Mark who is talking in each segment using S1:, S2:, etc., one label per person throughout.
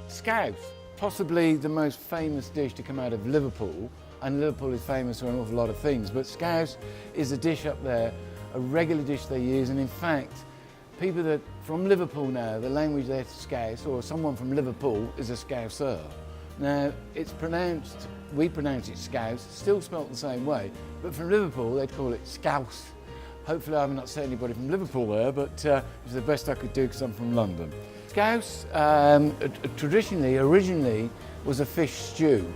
S1: Scouse, possibly the most famous dish to come out of Liverpool, and Liverpool is famous for an awful lot of things, but scouse is a dish up there, a regular dish they use, and in fact, people that from Liverpool now, the language they're Scouse, or someone from Liverpool is a Scouser. Now, it's pronounced, we pronounce it Scouse, still spelt the same way, but from Liverpool they'd call it Scouse. Hopefully I've not said anybody from Liverpool there, but it's the best I could do because I'm from London. Scouse, originally was a fish stew,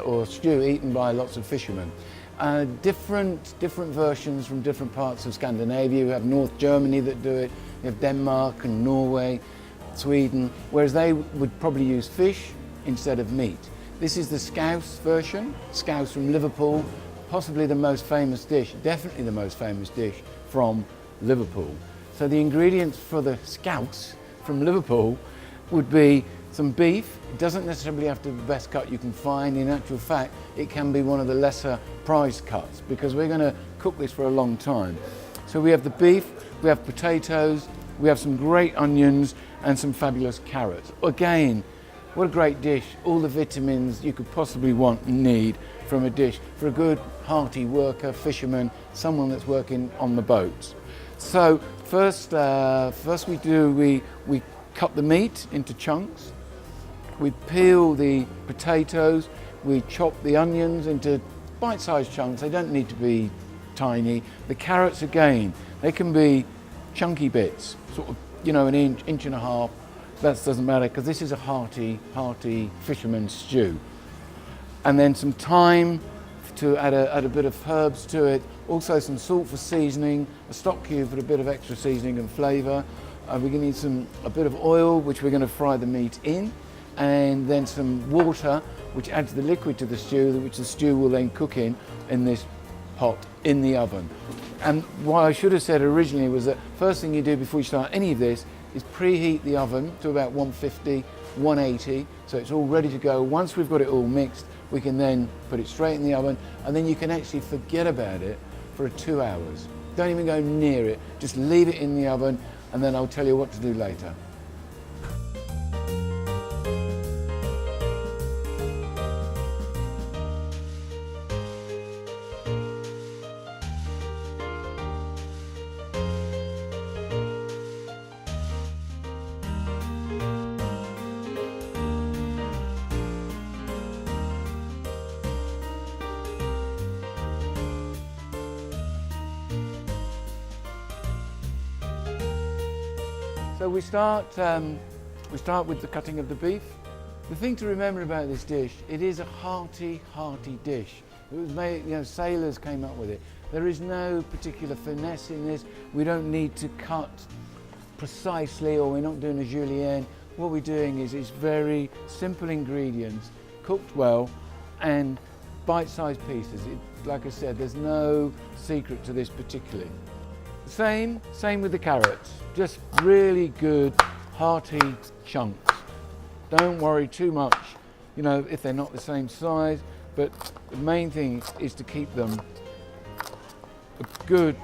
S1: or stew eaten by lots of fishermen. Different versions from different parts of Scandinavia. You have North Germany that do it, you have Denmark and Norway, Sweden, whereas they would probably use fish instead of meat. This is the Scouse version, Scouse from Liverpool, possibly the most famous dish, definitely the most famous dish from Liverpool. So the ingredients for the Scouse from Liverpool would be some beef. It doesn't necessarily have to be the best cut you can find. In actual fact, it can be one of the lesser prized cuts because we're going to cook this for a long time. So we have the beef, we have potatoes, we have some great onions and some fabulous carrots. Again, what a great dish, all the vitamins you could possibly want and need from a dish for a good hearty worker, fisherman, someone that's working on the boats. So first we cut the meat into chunks, we peel the potatoes, we chop the onions into bite-sized chunks, they don't need to be tiny. The carrots again, they can be chunky bits, sort of, you know, an inch and a half. That doesn't matter because this is a hearty fisherman's stew. And then some thyme to add a bit of herbs to it. Also some salt for seasoning, a stock cube for a bit of extra seasoning and flavour. We're going to need a bit of oil, which we're going to fry the meat in, and then some water, which adds the liquid to the stew, which the stew will then cook in this pot in the oven. And what I should have said originally was that first thing you do before you start any of this is preheat the oven to about 150, 180, so it's all ready to go. Once we've got it all mixed, we can then put it straight in the oven, and then you can actually forget about it for 2 hours. Don't even go near it, just leave it in the oven, and then I'll tell you what to do later. So we start with the cutting of the beef. The thing to remember about this dish, it is a hearty dish. It was made, you know, sailors came up with it. There is no particular finesse in this. We don't need to cut precisely, or we're not doing a julienne. What we're doing is very simple ingredients, cooked well, and bite-sized pieces. Like I said, there's no secret to this particularly. Same with the carrots. Just really good, hearty chunks. Don't worry too much, you know, if they're not the same size, but the main thing is to keep them a good,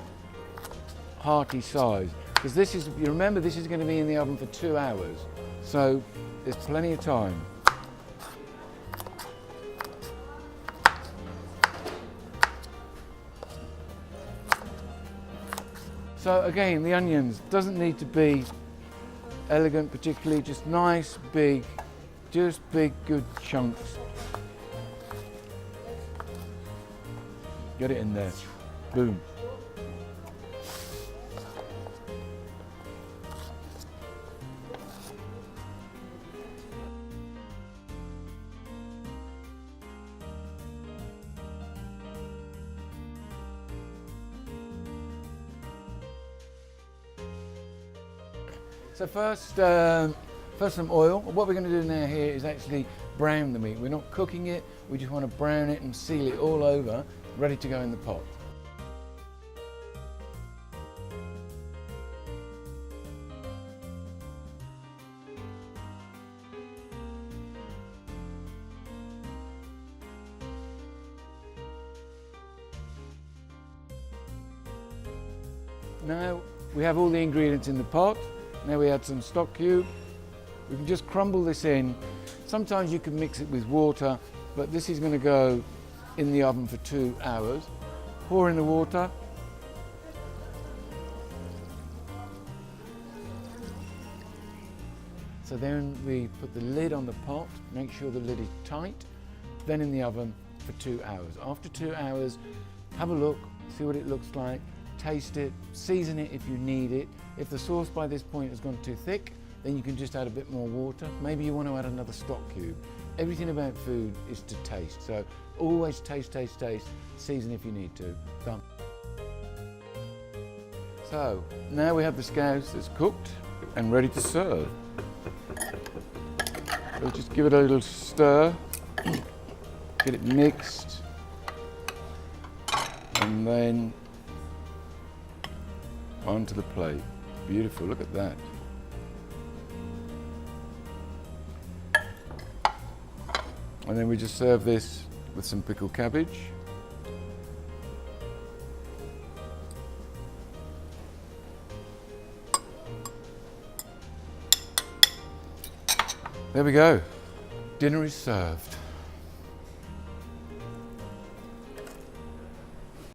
S1: hearty size. Because this is, you remember, this is going to be in the oven for 2 hours, so there's plenty of time. So again, the onions, doesn't need to be elegant particularly, just nice, big, good chunks. Get it in there, boom. So first some oil. What we're going to do now here is actually brown the meat. We're not cooking it, we just want to brown it and seal it all over, ready to go in the pot. Now we have all the ingredients in the pot. Now we add some stock cube. We can just crumble this in. Sometimes you can mix it with water, but this is going to go in the oven for 2 hours. Pour in the water. So then we put the lid on the pot, make sure the lid is tight, then in the oven for 2 hours. After 2 hours, have a look, see what it looks like, taste it, season it if you need it. If the sauce by this point has gone too thick, then you can just add a bit more water. Maybe you want to add another stock cube. Everything about food is to taste, so always taste, taste, taste, season if you need to. Done. So now we have the scouse that's cooked and ready to serve. So just give it a little stir, get it mixed, and then onto the plate. Beautiful, look at that. And then we just serve this with some pickled cabbage. There we go. Dinner is served.